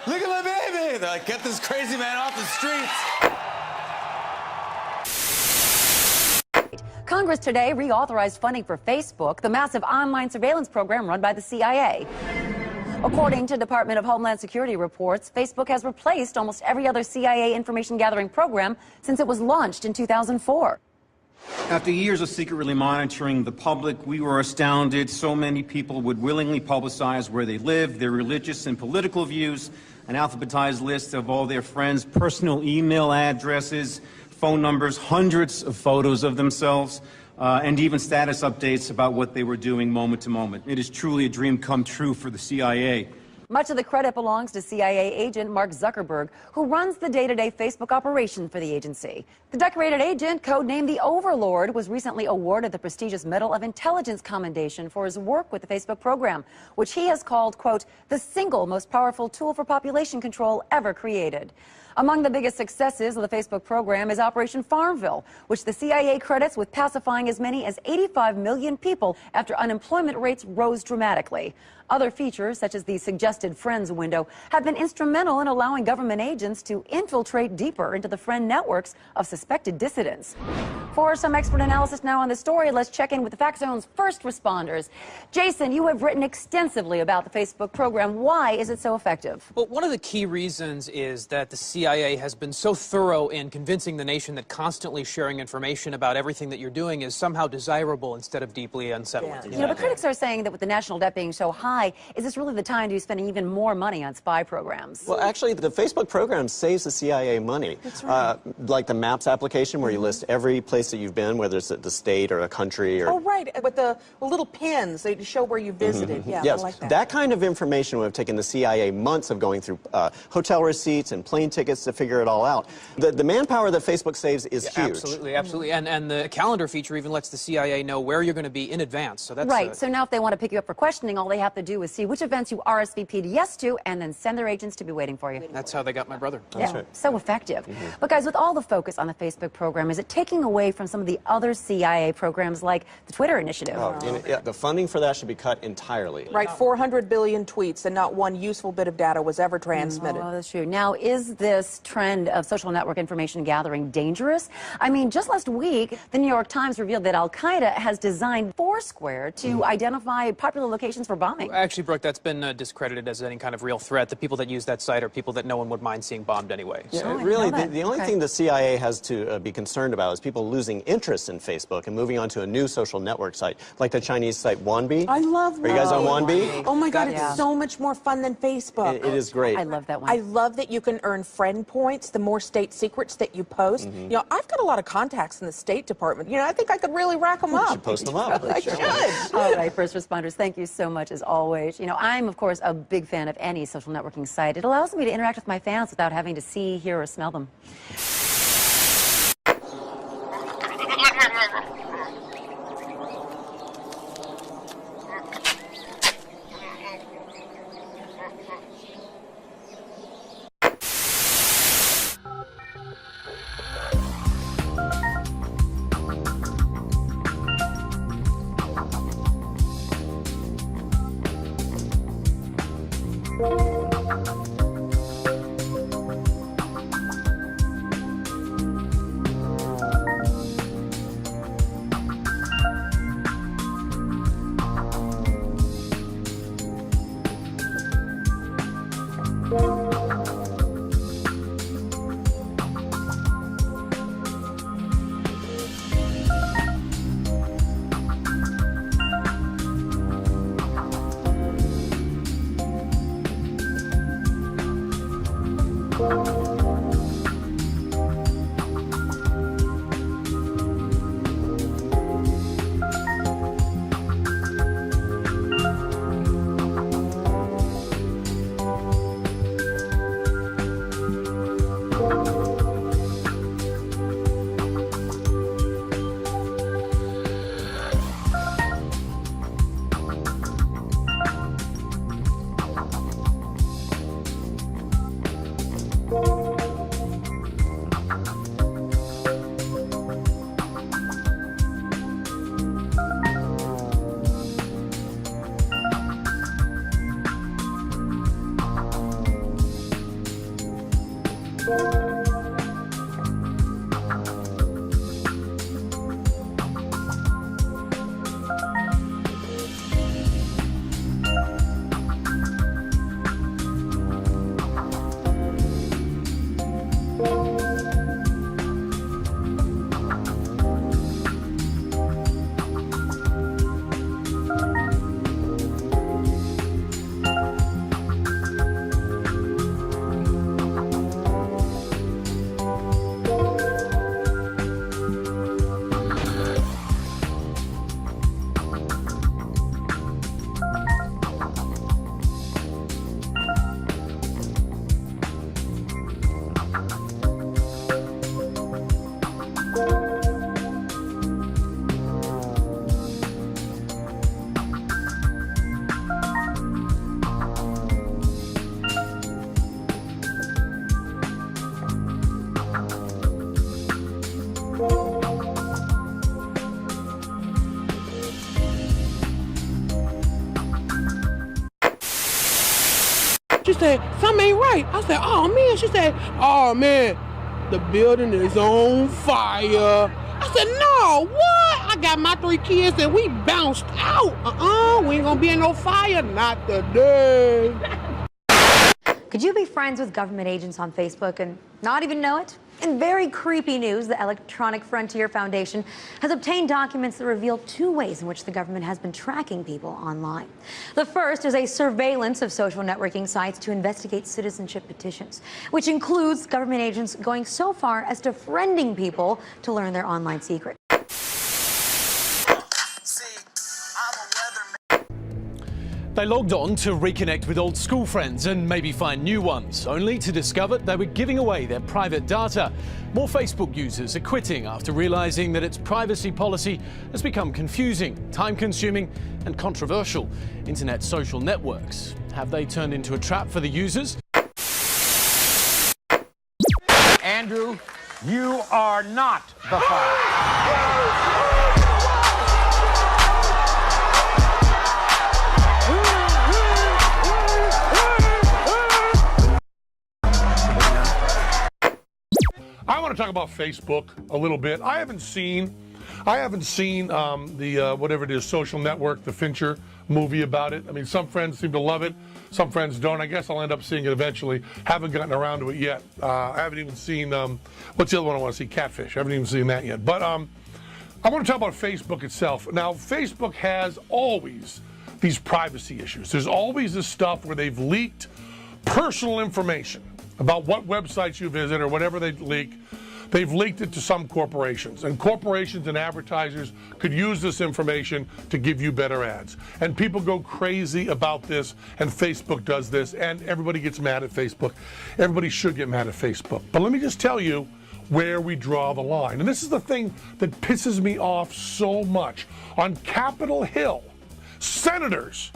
Look at my baby! They're like, get this crazy man off the streets! Congress today reauthorized funding for Facebook, the massive online surveillance program run by the CIA. According to Department of Homeland Security reports, Facebook has replaced almost every other CIA information gathering program since it was launched in 2004. After years of secretly monitoring the public, we were astounded so many people would willingly publicize where they live, their religious and political views, an alphabetized list of all their friends' personal email addresses, phone numbers, hundreds of photos of themselves, and even status updates about what they were doing moment to moment. It is truly a dream come true for the CIA. Much of the credit belongs to CIA agent Mark Zuckerberg, who runs the day-to-day Facebook operation for the agency. The decorated agent, codenamed the Overlord, was recently awarded the prestigious Medal of Intelligence Commendation for his work with the Facebook program, which he has called, quote, the single most powerful tool for population control ever created. Among the biggest successes of the Facebook program is Operation Farmville, which the CIA credits with pacifying as many as 85 million people after unemployment rates rose dramatically. Other features, such as the suggested friends window, have been instrumental in allowing government agents to infiltrate deeper into the friend networks of suspected dissidents. For some expert analysis now on the story, let's check in with the Fact Zone's first responders. Jason, you have written extensively about the Facebook program. Why is it so effective? Well, one of the key reasons is that the CIA has been so thorough in convincing the nation that constantly sharing information about everything that you're doing is somehow desirable instead of deeply unsettling. You know, but critics are saying that with the national debt being so high, is this really the time to be spending even more money on spy programs? Well, actually, the Facebook program saves the CIA money. That's right. Like the Maps application, where you list every place that you've been, whether it's the state or a country. Or... Oh, right, with the little pins, they show where you visited. Yeah, yes, I like that. That kind of information would have taken the CIA months of going through hotel receipts and plane tickets to figure it all out. The manpower that Facebook saves is huge. Absolutely, absolutely. And the calendar feature even lets the CIA know where you're going to be in advance. So that's right. So now if they want to pick you up for questioning, all they have to do is see which events you RSVP'd yes to and then send their agents to be waiting for you. That's how they got my brother. That's right. So effective. But guys, with all the focus on the Facebook program, is it taking away from some of the other CIA programs like the Twitter initiative? Yeah, the funding for that should be cut entirely. Right, 400 billion tweets and not one useful bit of data was ever transmitted. Oh, that's true. Now, is this trend of social network information gathering dangerous? I mean, just last week, the New York Times revealed that Al-Qaeda has designed Foursquare to identify popular locations for bombing. Actually, Brooke, that's been discredited as any kind of real threat. The people that use that site are people that no one would mind seeing bombed anyway. Yeah, Oh, I really, know that. the only thing the CIA has to be concerned about is people losing interest in Facebook and moving on to a new social network site, like the Chinese site Wanbi. I love Are you guys on Wanbi? Oh my God, Yeah. it's so much more fun than Facebook. It is great. I love that one. I love that you can earn friend points the more state secrets that you post. You know, I've got a lot of contacts in the State Department. You know, I think I could really rack them up. should post them up. I should. All right, first responders, thank you so much as always. You know, I'm, of course, a big fan of any social networking site. It allows me to interact with my fans without having to see, hear, or smell them. She said, something ain't right. I said, oh man. She said, oh man, the building is on fire. I said, no, what? I got my 3 kids and we bounced out. We ain't gonna be in no fire, not today. Could you be friends with government agents on Facebook and not even know it? In very creepy news, the Electronic Frontier Foundation has obtained documents that reveal 2 ways in which the government has been tracking people online. The first is a surveillance of social networking sites to investigate citizenship petitions, which includes government agents going so far as to friending people to learn their online secrets. They logged on to reconnect with old school friends and maybe find new ones, only to discover they were giving away their private data. More Facebook users are quitting after realizing that its privacy policy has become confusing, time-consuming and controversial. Internet social networks, have they turned into a trap for the users? Andrew, you are not the father. I want to talk about Facebook a little bit. I haven't seen the whatever it is, Social Network, the Fincher movie about it. I mean, some friends seem to love it, some friends don't. I guess I'll end up seeing it eventually. Haven't gotten around to it yet. I haven't even seen what's the other one I want to see? Catfish. I haven't even seen that yet. But I want to talk about Facebook itself. Now, Facebook has always these privacy issues. There's always this stuff where they've leaked personal information about what websites you visit or whatever they leak. They've leaked it to some corporations, and corporations and advertisers could use this information to give you better ads. And people go crazy about this, and Facebook does this, and everybody gets mad at Facebook. Everybody should get mad at Facebook. But let me just tell you where we draw the line. And this is the thing that pisses me off so much. On Capitol Hill, senators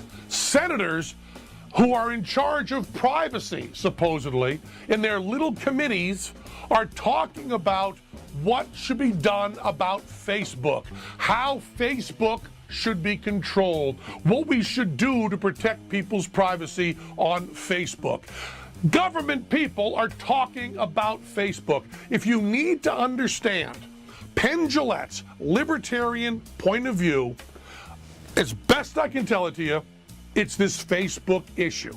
who are in charge of privacy, supposedly, in their little committees, are talking about what should be done about Facebook, how Facebook should be controlled, what we should do to protect people's privacy on Facebook. Government people are talking about Facebook. If you need to understand Penn Jillette's libertarian point of view, as best I can tell it to you, it's this Facebook issue.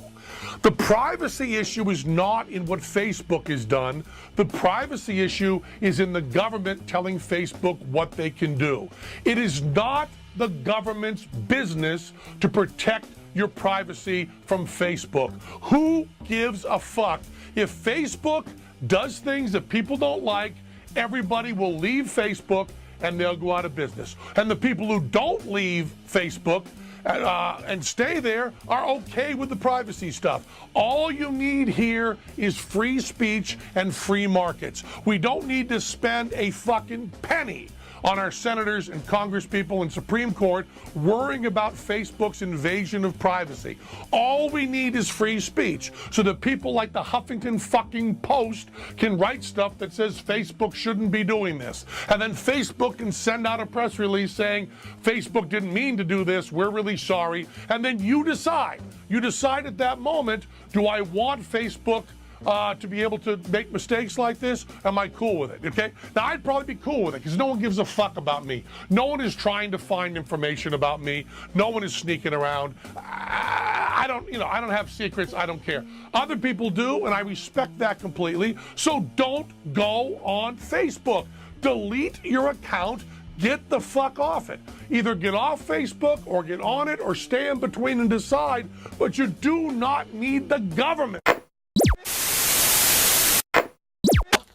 The privacy issue is not in what Facebook has done. The privacy issue is in the government telling Facebook what they can do. It is not the government's business to protect your privacy from Facebook. Who gives a fuck? If Facebook does things that people don't like, everybody will leave Facebook and they'll go out of business. And the people who don't leave Facebook and stay there are okay with the privacy stuff. All you need here is free speech and free markets. We don't need to spend a fucking penny on our senators and congresspeople and Supreme Court worrying about Facebook's invasion of privacy. All we need is free speech so that people like the Huffington fucking Post can write stuff that says Facebook shouldn't be doing this. And then Facebook can send out a press release saying Facebook didn't mean to do this, we're really sorry. And then you decide. You decide at that moment, do I want Facebook to be able to make mistakes like this? Am I cool with it? Okay. Now I'd probably be cool with it because no one gives a fuck about me. No one is trying to find information about me. No one is sneaking around. I don't have secrets. I don't care. Other people do, and I respect that completely. So don't go on Facebook. Delete your account. Get the fuck off it. Either get off Facebook or get on it or stay in between and decide, but you do not need the government.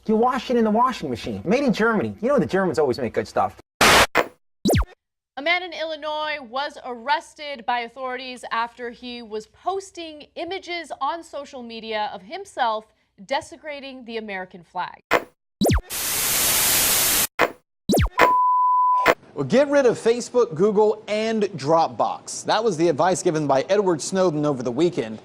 You wash it in the washing machine. Made in Germany. You know the Germans always make good stuff. A man in Illinois was arrested by authorities after he was posting images on social media of himself desecrating the American flag. Well, get rid of Facebook, Google, and Dropbox. That was the advice given by Edward Snowden over the weekend.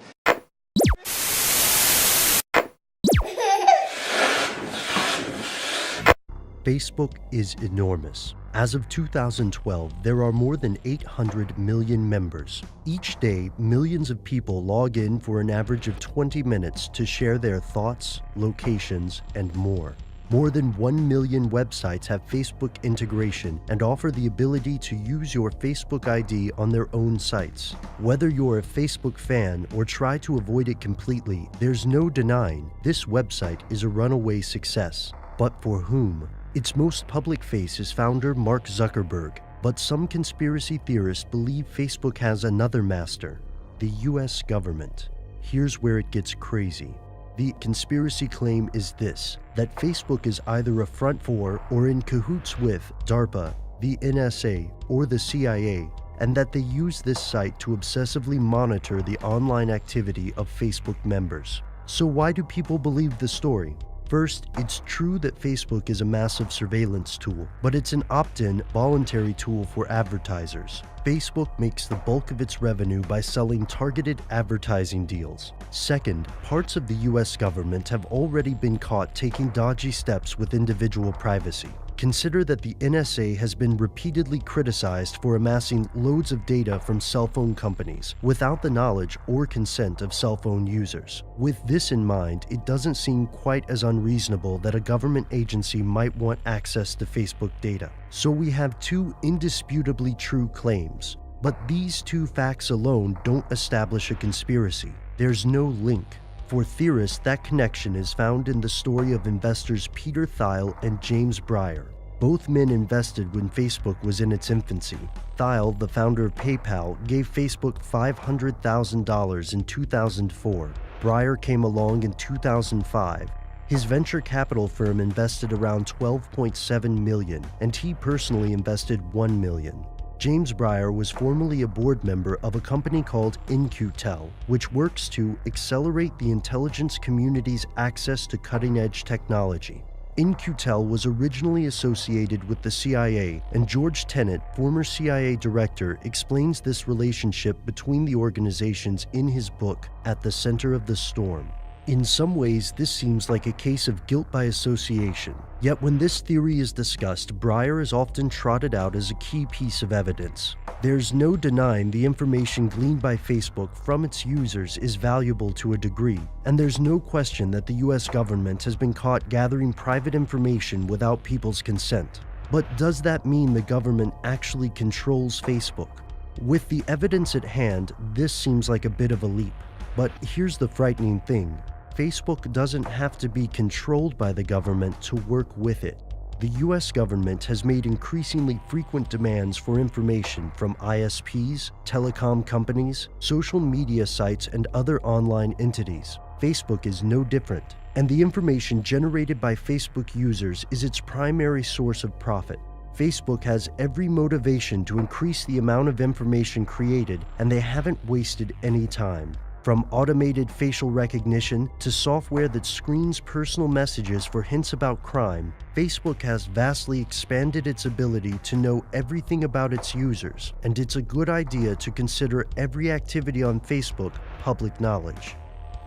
Facebook is enormous. As of 2012, there are more than 800 million members. Each day, millions of people log in for an average of 20 minutes to share their thoughts, locations, and more. More than 1 million websites have Facebook integration and offer the ability to use your Facebook ID on their own sites. Whether you're a Facebook fan or try to avoid it completely, there's no denying this website is a runaway success. But for whom? Its most public face is founder Mark Zuckerberg, but some conspiracy theorists believe Facebook has another master, the US government. Here's where it gets crazy. The conspiracy claim is this, that Facebook is either a front for or in cahoots with DARPA, the NSA, or the CIA, and that they use this site to obsessively monitor the online activity of Facebook members. So why do people believe the story? First, it's true that Facebook is a massive surveillance tool, but it's an opt-in, voluntary tool for advertisers. Facebook makes the bulk of its revenue by selling targeted advertising deals. Second, parts of the US government have already been caught taking dodgy steps with individual privacy. Consider that the NSA has been repeatedly criticized for amassing loads of data from cell phone companies without the knowledge or consent of cell phone users. With this in mind, it doesn't seem quite as unreasonable that a government agency might want access to Facebook data. So we have two indisputably true claims. But these two facts alone don't establish a conspiracy. There's no link. For theorists, that connection is found in the story of investors Peter Thiel and James Breyer. Both men invested when Facebook was in its infancy. Thiel, the founder of PayPal, gave Facebook $500,000 in 2004. Breyer came along in 2005. His venture capital firm invested around $12.7 million, and he personally invested $1 million. James Breyer was formerly a board member of a company called In-Q-Tel, which works to accelerate the intelligence community's access to cutting-edge technology. In-Q-Tel was originally associated with the CIA, and George Tenet, former CIA director, explains this relationship between the organizations in his book, At the Center of the Storm. In some ways, this seems like a case of guilt by association. Yet when this theory is discussed, Breyer is often trotted out as a key piece of evidence. There's no denying the information gleaned by Facebook from its users is valuable to a degree, and there's no question that the US government has been caught gathering private information without people's consent. But does that mean the government actually controls Facebook? With the evidence at hand, this seems like a bit of a leap. But here's the frightening thing. Facebook doesn't have to be controlled by the government to work with it. The US government has made increasingly frequent demands for information from ISPs, telecom companies, social media sites, and other online entities. Facebook is no different, and the information generated by Facebook users is its primary source of profit. Facebook has every motivation to increase the amount of information created, and they haven't wasted any time. From automated facial recognition to software that screens personal messages for hints about crime, Facebook has vastly expanded its ability to know everything about its users, and it's a good idea to consider every activity on Facebook public knowledge.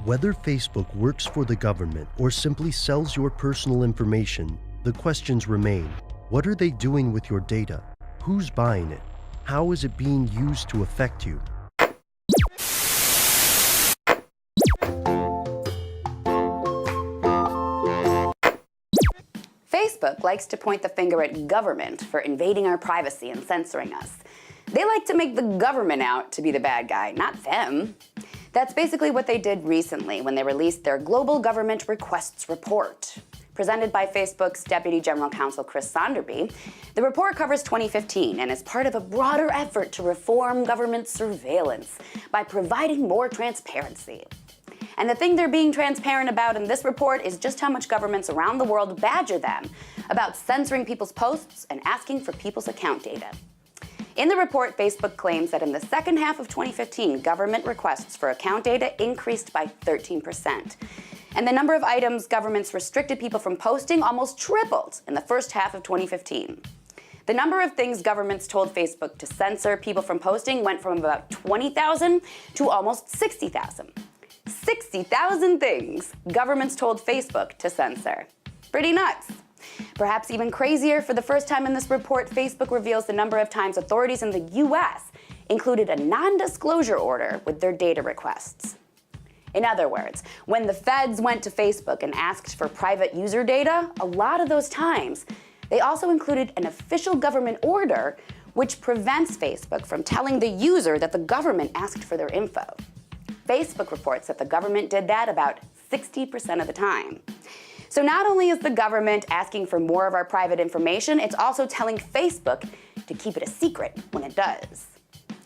Whether Facebook works for the government or simply sells your personal information, the questions remain. What are they doing with your data? Who's buying it? How is it being used to affect you? Facebook likes to point the finger at government for invading our privacy and censoring us. They like to make the government out to be the bad guy, not them. That's basically what they did recently when they released their Global Government Requests Report. Presented by Facebook's Deputy General Counsel Chris Sonderby, the report covers 2015 and is part of a broader effort to reform government surveillance by providing more transparency. And the thing they're being transparent about in this report is just how much governments around the world badger them about censoring people's posts and asking for people's account data. In the report, Facebook claims that in the second half of 2015, government requests for account data increased by 13%. And the number of items governments restricted people from posting almost tripled in the first half of 2015. The number of things governments told Facebook to censor people from posting went from about 20,000 to almost 60,000. 60,000 things governments told Facebook to censor. Pretty nuts. Perhaps even crazier, for the first time in this report, Facebook reveals the number of times authorities in the US included a non-disclosure order with their data requests. In other words, when the feds went to Facebook and asked for private user data, a lot of those times, they also included an official government order which prevents Facebook from telling the user that the government asked for their info. Facebook reports that the government did that about 60% of the time. So not only is the government asking for more of our private information, it's also telling Facebook to keep it a secret when it does.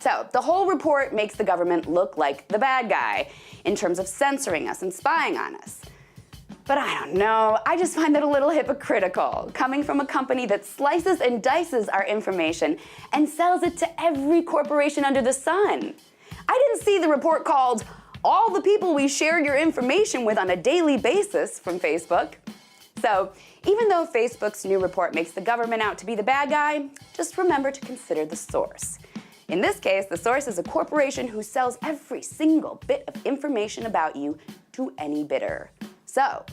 So the whole report makes the government look like the bad guy in terms of censoring us and spying on us. But I don't know, I just find that a little hypocritical, coming from a company that slices and dices our information and sells it to every corporation under the sun. I didn't see the report called "All the People We Share Your Information With on a Daily Basis" from Facebook. So even though Facebook's new report makes the government out to be the bad guy, just remember to consider the source. In this case, the source is a corporation who sells every single bit of information about you to any bidder. So,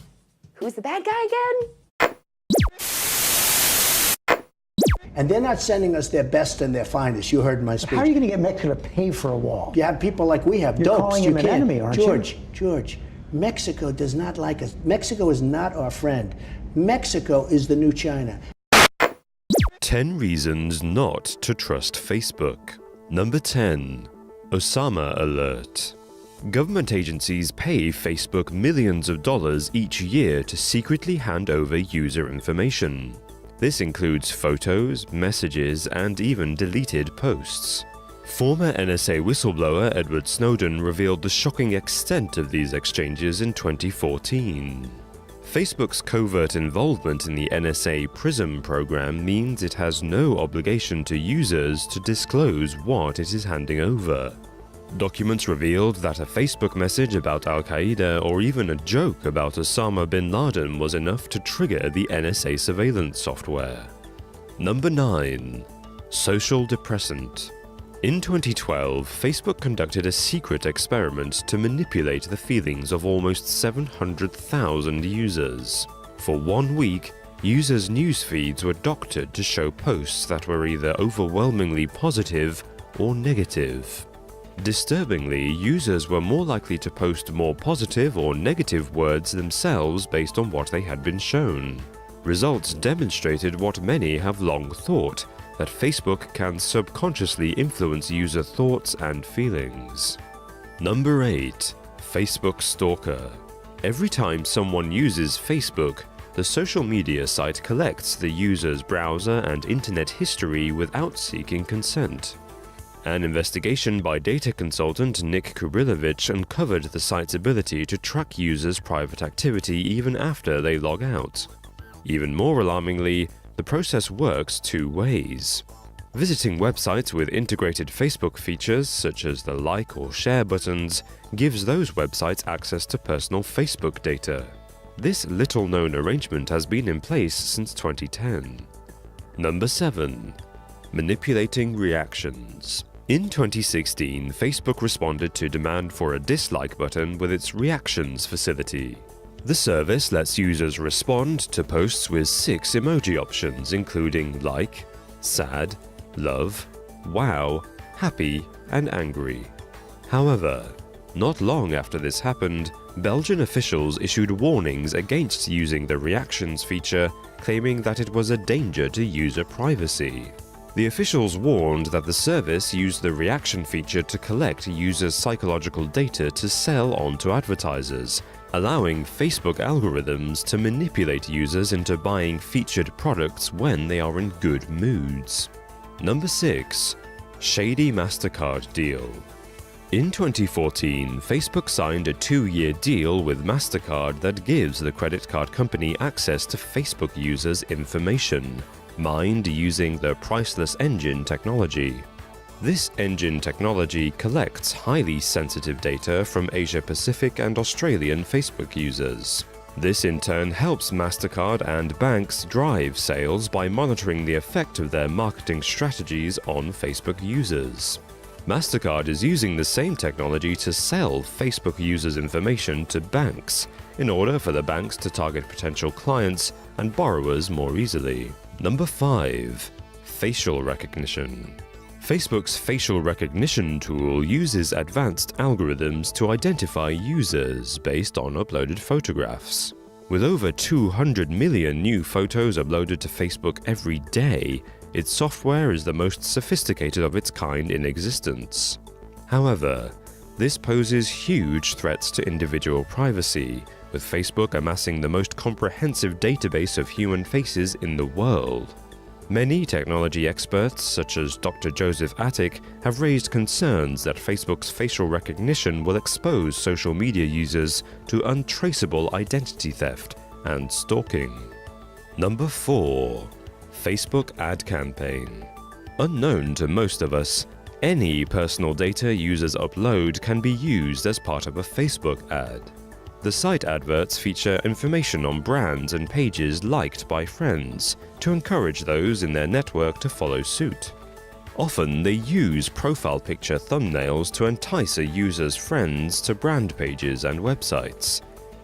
who's the bad guy again? And they're not sending us their best and their finest. You heard my speech. How are you going to get Mexico to pay for a wall? You have people like we have. You're dopes. calling You him an can't. enemy, aren't George, you? George, Mexico does not like us. Mexico is not our friend. Mexico is the new China. 10 reasons not to trust Facebook. Number 10. Osama alert. Government agencies pay Facebook millions of dollars each year to secretly hand over user information. This includes photos, messages, and even deleted posts. Former NSA whistleblower Edward Snowden revealed the shocking extent of these exchanges in 2014. Facebook's covert involvement in the NSA PRISM program means it has no obligation to users to disclose what it is handing over. Documents revealed that a Facebook message about Al-Qaeda or even a joke about Osama bin Laden was enough to trigger the NSA surveillance software. Number 9. Social depressant. In 2012, Facebook conducted a secret experiment to manipulate the feelings of almost 700,000 users. For 1 week, users' news feeds were doctored to show posts that were either overwhelmingly positive or negative. Disturbingly, users were more likely to post more positive or negative words themselves based on what they had been shown. Results demonstrated what many have long thought, that Facebook can subconsciously influence user thoughts and feelings. Number 8. Facebook Stalker. Every time someone uses Facebook, the social media site collects the user's browser and internet history without seeking consent. An investigation by data consultant Nick Kurilovich uncovered the site's ability to track users' private activity even after they log out. Even more alarmingly, the process works 2 ways. Visiting websites with integrated Facebook features, such as the like or share buttons, gives those websites access to personal Facebook data. This little-known arrangement has been in place since 2010. Number 7. Manipulating reactions. In 2016, Facebook responded to demand for a dislike button with its Reactions facility. The service lets users respond to posts with 6 emoji options, including like, sad, love, wow, happy, and angry. However, not long after this happened, Belgian officials issued warnings against using the Reactions feature claiming that it was a danger to user privacy. The officials warned that the service used the reaction feature to collect users' psychological data to sell on to advertisers, allowing Facebook algorithms to manipulate users into buying featured products when they are in good moods. Number 6. Shady MasterCard Deal. In 2014, Facebook signed a 2-year deal with MasterCard that gives the credit card company access to Facebook users' information, mined using the Priceless Engine technology. This engine technology collects highly sensitive data from Asia-Pacific and Australian Facebook users. This in turn helps MasterCard and banks drive sales by monitoring the effect of their marketing strategies on Facebook users. MasterCard is using the same technology to sell Facebook users' information to banks in order for the banks to target potential clients and borrowers more easily. Number 5. Facial recognition. Facebook's facial recognition tool uses advanced algorithms to identify users based on uploaded photographs. With over 200 million new photos uploaded to Facebook every day, its software is the most sophisticated of its kind in existence. However, this poses huge threats to individual privacy, with Facebook amassing the most comprehensive database of human faces in the world. Many technology experts, such as Dr. Joseph Attic, have raised concerns that Facebook's facial recognition will expose social media users to untraceable identity theft and stalking. Number 4. Facebook Ad Campaign. Unknown to most of us, any personal data users upload can be used as part of a Facebook ad. The site adverts feature information on brands and pages liked by friends to encourage those in their network to follow suit. Often they use profile picture thumbnails to entice a user's friends to brand pages and websites.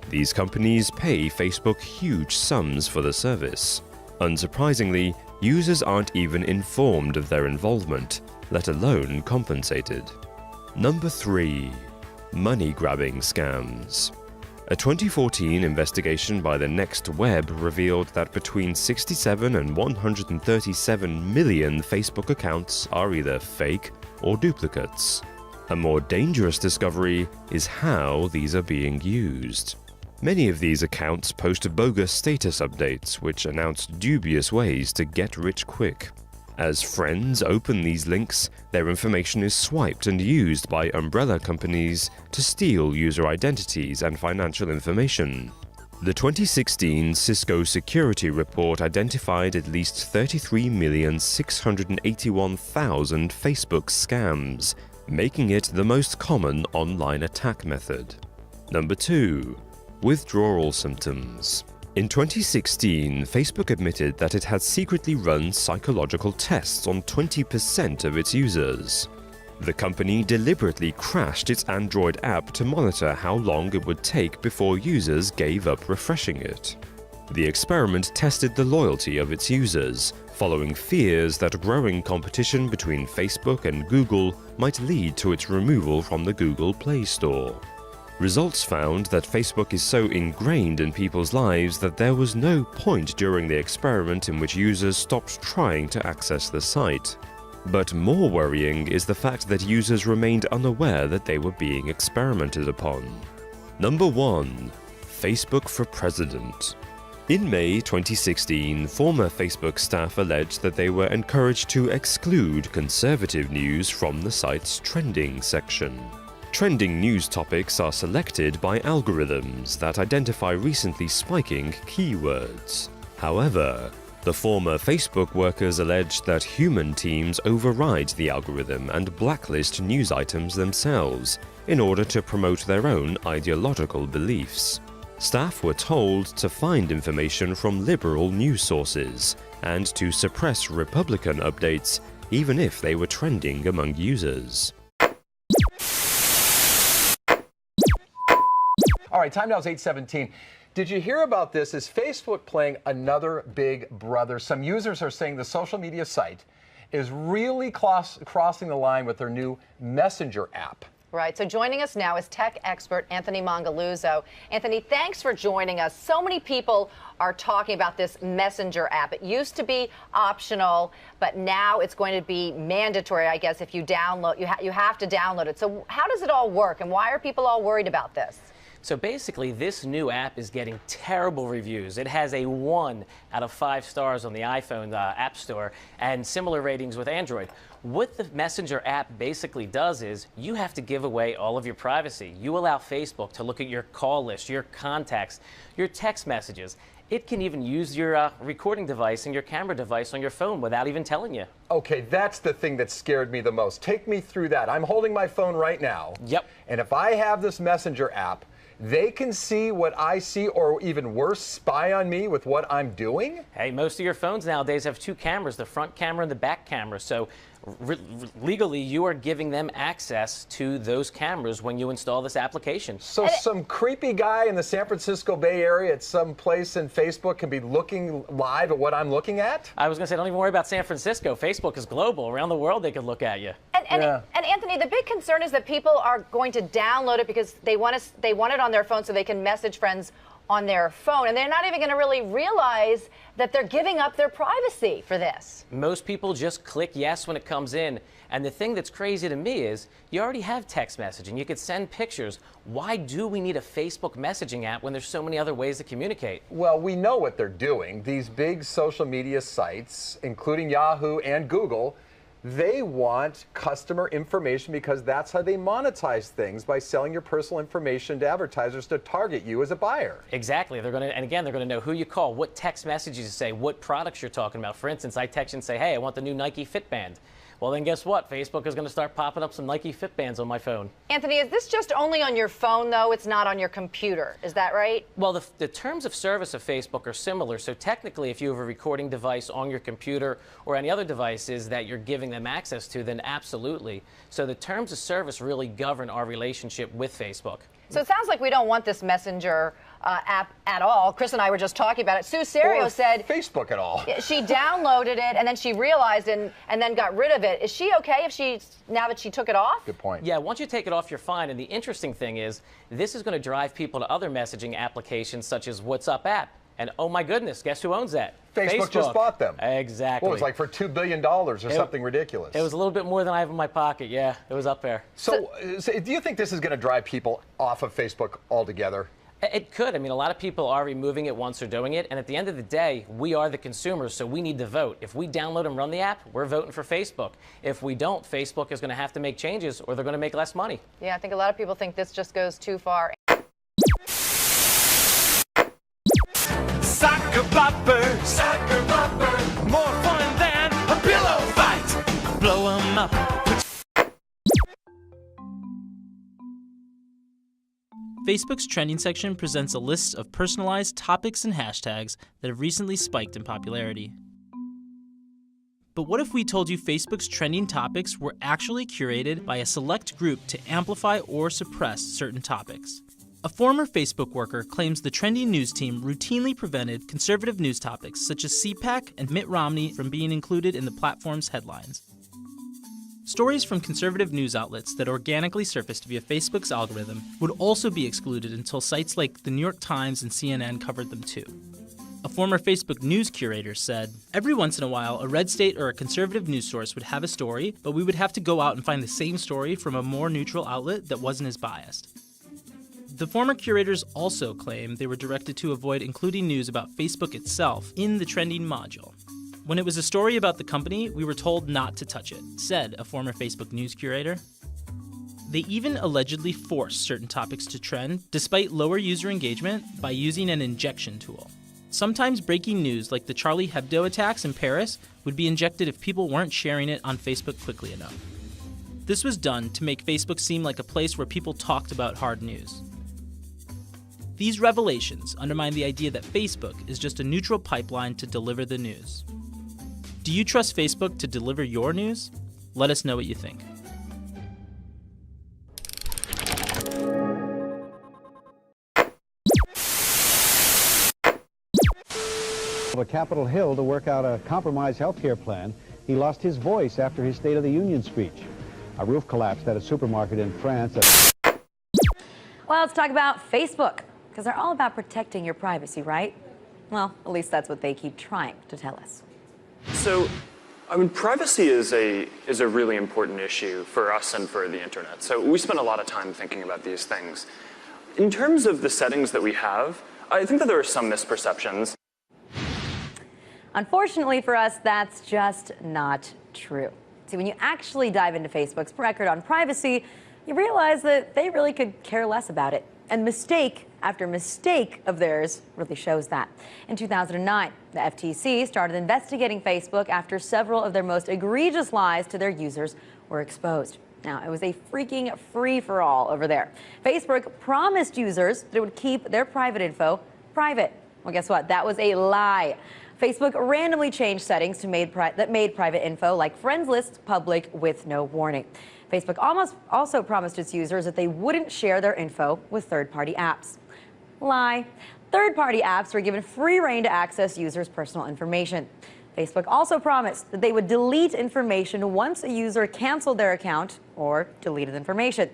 These companies pay Facebook huge sums for the service. Unsurprisingly, users aren't even informed of their involvement, let alone compensated. Number 3. Money-grabbing scams. A 2014 investigation by the Next Web revealed that between 67 and 137 million Facebook accounts are either fake or duplicates. A more dangerous discovery is how these are being used. Many of these accounts post bogus status updates which announce dubious ways to get rich quick. As friends open these links, their information is swiped and used by umbrella companies to steal user identities and financial information. The 2016 Cisco Security Report identified at least 33,681,000 Facebook scams, making it the most common online attack method. Number 2. Withdrawal symptoms. In 2016, Facebook admitted that it had secretly run psychological tests on 20% of its users. The company deliberately crashed its Android app to monitor how long it would take before users gave up refreshing it. The experiment tested the loyalty of its users, following fears that growing competition between Facebook and Google might lead to its removal from the Google Play Store. Results found that Facebook is so ingrained in people's lives that there was no point during the experiment in which users stopped trying to access the site. But more worrying is the fact that users remained unaware that they were being experimented upon. Number 1. Facebook for President. In May 2016, former Facebook staff alleged that they were encouraged to exclude conservative news from the site's trending section. Trending news topics are selected by algorithms that identify recently spiking keywords. However, the former Facebook workers alleged that human teams override the algorithm and blacklist news items themselves in order to promote their own ideological beliefs. Staff were told to find information from liberal news sources and to suppress Republican updates even if they were trending among users. All right, time now is 8:17. Did you hear about this? Is Facebook playing another big brother? Some users are saying the social media site is really crossing the line with their new Messenger app. Right. So joining us now is tech expert Anthony Mongaluzzo. Anthony, thanks for joining us. So many people are talking about this Messenger app. It used to be optional, but now it's going to be mandatory, I guess, if you download, you have to download it. So how does it all work, and why are people all worried about this? So basically, this new app is getting terrible reviews. It has a 1 out of 5 stars on the iPhone App Store and similar ratings with Android. What the Messenger app basically does is you have to give away all of your privacy. You allow Facebook to look at your call list, your contacts, your text messages. It can even use your recording device and your camera device on your phone without even telling you. Okay, that's the thing that scared me the most. Take me through that. I'm holding my phone right now. Yep. And if I have this Messenger app, they can see what I see, or even worse, spy on me with what I'm doing? Hey, most of your phones nowadays have 2 cameras, the front camera and the back camera. So legally, you are giving them access to those cameras when you install this application. So some creepy guy in the San Francisco Bay Area at some place in Facebook can be looking live at what I'm looking at? I was going to say, don't even worry about San Francisco. Facebook is global. Around the world, they can look at you. And Anthony, the big concern is that people are going to download it because they want it on their phone so they can message friends on their phone, and they're not even going to really realize that they're giving up their privacy for this. Most people just click yes when it comes in. And the thing that's crazy to me is you already have text messaging. You could send pictures. Why do we need a Facebook messaging app when there's so many other ways to communicate? Well, we know what they're doing. These big social media sites, including Yahoo and Google, they want customer information because that's how they monetize things, by selling your personal information to advertisers to target you as a buyer. Exactly. They're going to, and again, they're going to know who you call, what text messages you say, what products you're talking about. For instance, I text you and say, hey, I want the new Nike Fitband. Well, then guess what? Facebook is going to start popping up some Nike Fitbands on my phone. Anthony, is this just only on your phone, though? It's not on your computer. Is that right? Well, the terms of service of Facebook are similar. So technically, if you have a recording device on your computer or any other devices that you're giving them access to, then absolutely. So the terms of service really govern our relationship with Facebook. So it sounds like we don't want this Messenger app at all. Chris and I were just talking about it. Sue Serio said Facebook at all. She downloaded it and then she realized and then got rid of it. Is she okay if now that she took it off? Good point. Yeah, once you take it off, you're fine. And the interesting thing is, this is going to drive people to other messaging applications such as WhatsApp app. And oh my goodness, guess who owns that? Facebook just bought them. Exactly. Well, it was like for $2 billion or something ridiculous. It was a little bit more than I have in my pocket. Yeah, it was up there. So do you think this is going to drive people off of Facebook altogether? It could. I mean, a lot of people are removing it once they're doing it. And at the end of the day, we are the consumers, so we need to vote. If we download and run the app, we're voting for Facebook. If we don't, Facebook is going to have to make changes or they're going to make less money. Yeah, I think a lot of people think this just goes too far. Soccer bopper, more fun than a pillow fight. Blow 'em up. Facebook's trending section presents a list of personalized topics and hashtags that have recently spiked in popularity. But what if we told you Facebook's trending topics were actually curated by a select group to amplify or suppress certain topics? A former Facebook worker claims the trending news team routinely prevented conservative news topics such as CPAC and Mitt Romney from being included in the platform's headlines. Stories from conservative news outlets that organically surfaced via Facebook's algorithm would also be excluded until sites like the New York Times and CNN covered them too. A former Facebook news curator said, "Every once in a while, a red state or a conservative news source would have a story, but we would have to go out and find the same story from a more neutral outlet that wasn't as biased." The former curators also claimed they were directed to avoid including news about Facebook itself in the trending module. "When it was a story about the company, we were told not to touch it," said a former Facebook news curator. They even allegedly forced certain topics to trend, despite lower user engagement, by using an injection tool. Sometimes breaking news like the Charlie Hebdo attacks in Paris would be injected if people weren't sharing it on Facebook quickly enough. This was done to make Facebook seem like a place where people talked about hard news. These revelations undermine the idea that Facebook is just a neutral pipeline to deliver the news. Do you trust Facebook to deliver your news? Let us know what you think. Of Capitol Hill to work out a compromise health care plan, he lost his voice after his State of the Union speech. A roof collapsed at a supermarket in France. Well, let's talk about Facebook, because they're all about protecting your privacy, right? Well, at least that's what they keep trying to tell us. So, I mean, privacy is a really important issue for us and for the internet. So we spend a lot of time thinking about these things. In terms of the settings that we have, I think that there are some misperceptions. Unfortunately for us, that's just not true. See, when you actually dive into Facebook's record on privacy, you realize that they really could care less about it. And mistake after mistake of theirs really shows that. In 2009, the FTC started investigating Facebook after several of their most egregious lies to their users were exposed. Now, it was a freaking free-for-all over there. Facebook promised users that it would keep their private info private. Well, guess what? That was a lie. Facebook randomly changed settings that made private info like friends lists public with no warning. Facebook also promised its users that they wouldn't share their info with third-party apps. Lie. Third-party apps were given free rein to access users' personal information. Facebook also promised that they would delete information once a user canceled their account or deleted information.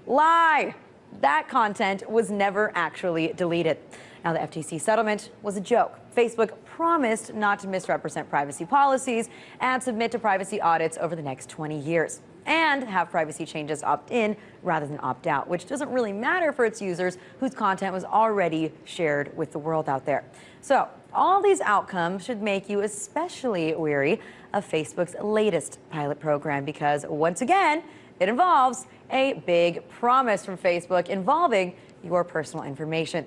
Lie. That content was never actually deleted. Now, the FTC settlement was a joke. Facebook promised not to misrepresent privacy policies and submit to privacy audits over the next 20 years. And have privacy changes opt in rather than opt out, which doesn't really matter for its users whose content was already shared with the world out there. So all these outcomes should make you especially wary of Facebook's latest pilot program because, once again, it involves a big promise from Facebook involving your personal information.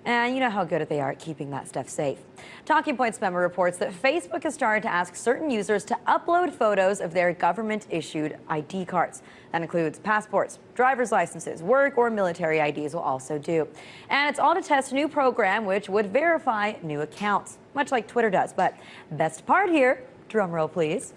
And you know how good they are at keeping that stuff safe. Talking Points memo reports that Facebook has started to ask certain users to upload photos of their government-issued ID cards. That includes passports, driver's licenses, work or military IDs will also do. And it's all to test a new program which would verify new accounts, much like Twitter does. But best part here, drum roll please.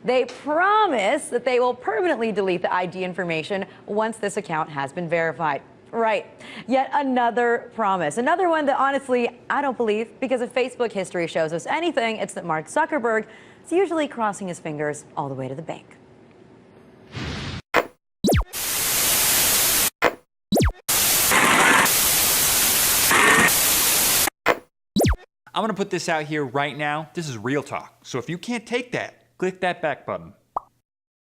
They promise that they will permanently delete the ID information once this account has been verified. Right. Yet another promise. Another one that honestly I don't believe, because if Facebook history shows us anything, it's that Mark Zuckerberg is usually crossing his fingers all the way to the bank. I'm going to put this out here right now. This is real talk. So if you can't take that, click that back button.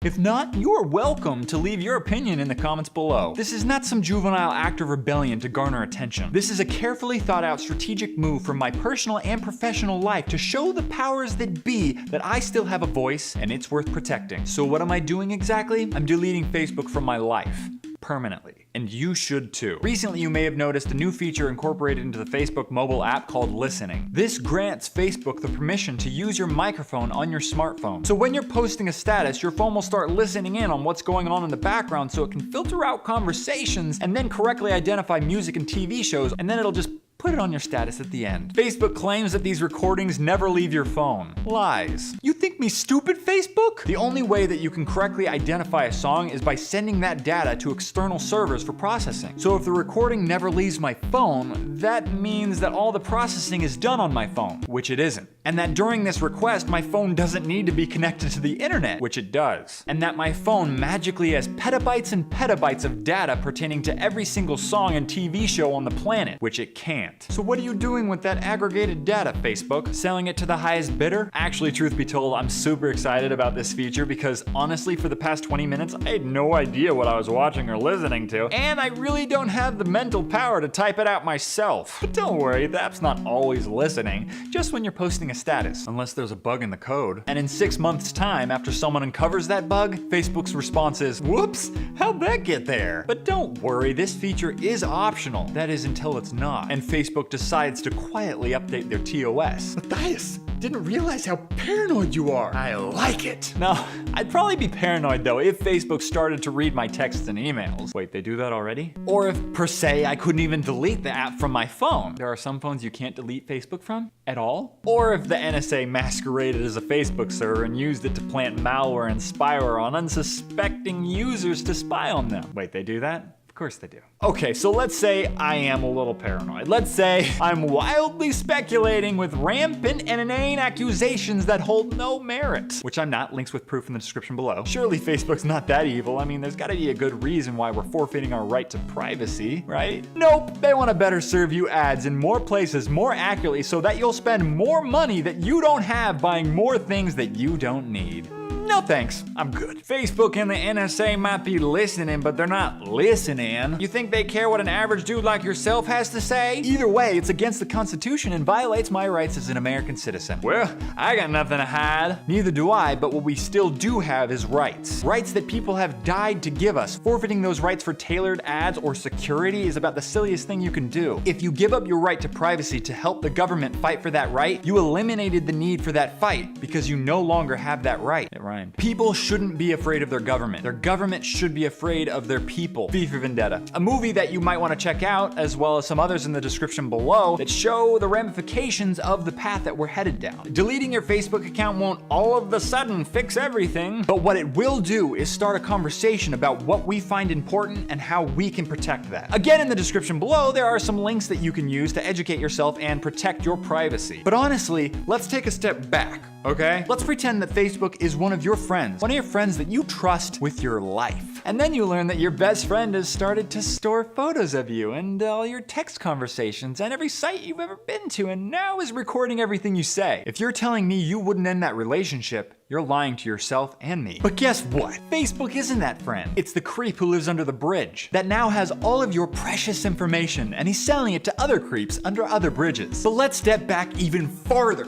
If not, you're welcome to leave your opinion in the comments below. This is not some juvenile act of rebellion to garner attention. This is a carefully thought out strategic move from my personal and professional life to show the powers that be that I still have a voice and it's worth protecting. So what am I doing exactly? I'm deleting Facebook from my life. Permanently. And you should too. Recently, you may have noticed a new feature incorporated into the Facebook mobile app called Listening. This grants Facebook the permission to use your microphone on your smartphone. So when you're posting a status, your phone will start listening in on what's going on in the background so it can filter out conversations and then correctly identify music and TV shows, and then it'll just put it on your status at the end. Facebook claims that these recordings never leave your phone. Lies. You think me stupid, Facebook? The only way that you can correctly identify a song is by sending that data to external servers for processing. So if the recording never leaves my phone, that means that all the processing is done on my phone, which it isn't. And that during this request, my phone doesn't need to be connected to the internet, which it does. And that my phone magically has petabytes and petabytes of data pertaining to every single song and TV show on the planet, which it can't. So what are you doing with that aggregated data, Facebook? Selling it to the highest bidder? Actually, truth be told, I'm super excited about this feature because honestly, for the past 20 minutes, I had no idea what I was watching or listening to, and I really don't have the mental power to type it out myself. But don't worry, the app's not always listening, just when you're posting a status, unless there's a bug in the code. And in 6 months' time, after someone uncovers that bug, Facebook's response is, whoops, how'd that get there? But don't worry, this feature is optional. That is until it's not. And Facebook decides to quietly update their TOS. Matthias, didn't realize how paranoid you are. I like it. Now, I'd probably be paranoid though if Facebook started to read my texts and emails. Wait, they do that already? Or if, per se, I couldn't even delete the app from my phone. There are some phones you can't delete Facebook from at all. Or if the NSA masqueraded as a Facebook server and used it to plant malware and spyware on unsuspecting users to spy on them. Wait, they do that? Of course they do. Okay, so let's say I am a little paranoid. Let's say I'm wildly speculating with rampant and inane accusations that hold no merit, which I'm not. Links with proof in the description below. Surely Facebook's not that evil. I mean, there's gotta be a good reason why we're forfeiting our right to privacy, right? Nope, they wanna better serve you ads in more places more accurately so that you'll spend more money that you don't have buying more things that you don't need. No thanks, I'm good. Facebook and the NSA might be listening, but they're not listening. You think they care what an average dude like yourself has to say? Either way, it's against the Constitution and violates my rights as an American citizen. Well, I got nothing to hide. Neither do I, but what we still do have is rights. Rights that people have died to give us. Forfeiting those rights for tailored ads or security is about the silliest thing you can do. If you give up your right to privacy to help the government fight for that right, you eliminated the need for that fight because you no longer have that right. It rhymed. People shouldn't be afraid of their government. Their government should be afraid of their people. V for Vendetta. A movie that you might want to check out, as well as some others in the description below, that show the ramifications of the path that we're headed down. Deleting your Facebook account won't all of a sudden fix everything, but what it will do is start a conversation about what we find important and how we can protect that. Again, in the description below, there are some links that you can use to educate yourself and protect your privacy. But honestly, let's take a step back, okay? Let's pretend that Facebook is one of your friends that you trust with your life. And then you learn that your best friend has started to store photos of you and all your text conversations and every site you've ever been to, and now is recording everything you say. If you're telling me you wouldn't end that relationship, you're lying to yourself and me. But guess what? Facebook isn't that friend. It's the creep who lives under the bridge that now has all of your precious information, and he's selling it to other creeps under other bridges. But let's step back even farther.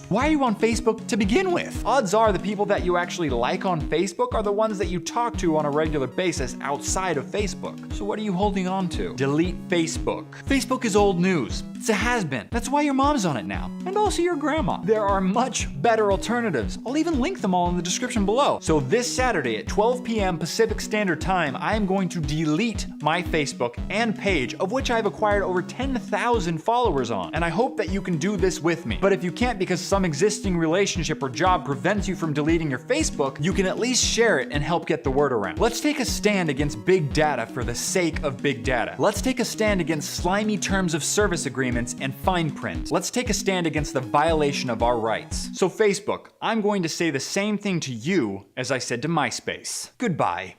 Why are you on Facebook to begin with? Odds are the people that you actually like on Facebook are the ones that you talk to on a regular basis outside of Facebook. So what are you holding on to? Delete Facebook. Facebook is old news. It's a has-been. That's why your mom's on it now. And also your grandma. There are much better alternatives. I'll even link them all in the description below. So this Saturday at 12 p.m. Pacific Standard Time, I am going to delete my Facebook and page, of which I've acquired over 10,000 followers on. And I hope that you can do this with me. But if you can't because some existing relationship or job prevents you from deleting your Facebook, you can at least share it and help get the word around. Let's take a stand against big data for the sake of big data. Let's take a stand against slimy terms of service agreements and fine print. Let's take a stand against the violation of our rights. So Facebook, I'm going to say the same thing to you as I said to MySpace. Goodbye.